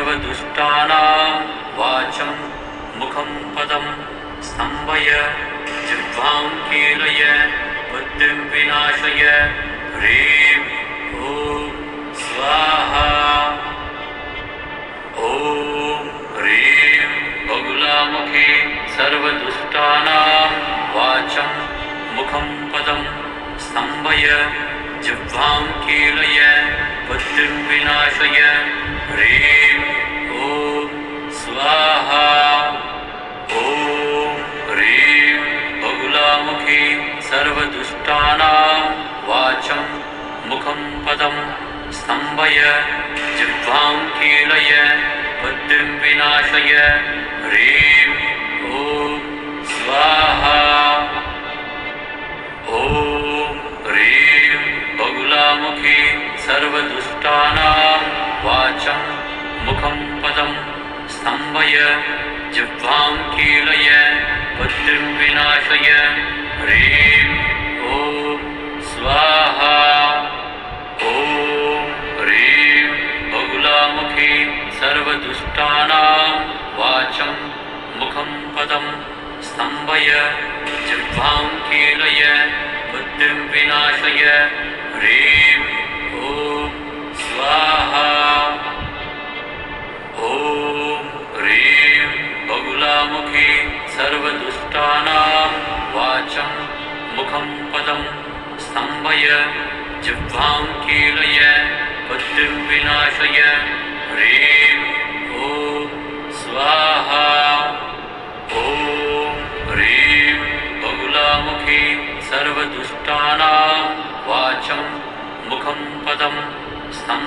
सर्वदुष्टानां वाचं मुखं पदं स्तम्भय जिह्वां कीलय बुद्धिं विनाशय ह्रीं ॐ स्वाहा। ॐ ह्रीं बगुलामुखी सर्वदुष्टानां वाचं मुखं पदं स्तम्भय जिह्वां कीलय बुद्धिं विनाशय ह्रीं ॐ स्वाहा। ॐ ह्रीं बगुलामुखी सर्वदुष्टानां वाचं मुखं पदं स्तम्भय जिह्वां कीलय बुद्धिं विनाशय ह्रीं ॐ स्वाहा। ॐ ह्रीं बगुलामुखी सर्वदुष्टानां वाचं मुखं पदं स्तम्भय जिह्वां कीलय बुद्धिं विनाशय ह्रीं ॐ स्वाहा। ॐ ह्रीं बगुलामुखी सर्वदुष्टानां वाचं मुखं पदं स्तम्भय जिह्वां कीलय बुद्धिं विनाशय ह्रीं ॐ स्वाहा। ॐ ह्रीं बगुलामुखी सर्वदुष्टानां वाचं मुखं पदं स्तम्भय जिह्वां कीलय बुद्धिं विनाशय ह्रीं ॐ स्वाहा। ॐ ह्रीं बगुलामुखी सर्वदुष्टानां वाचं मुखं पदं स्तम्भय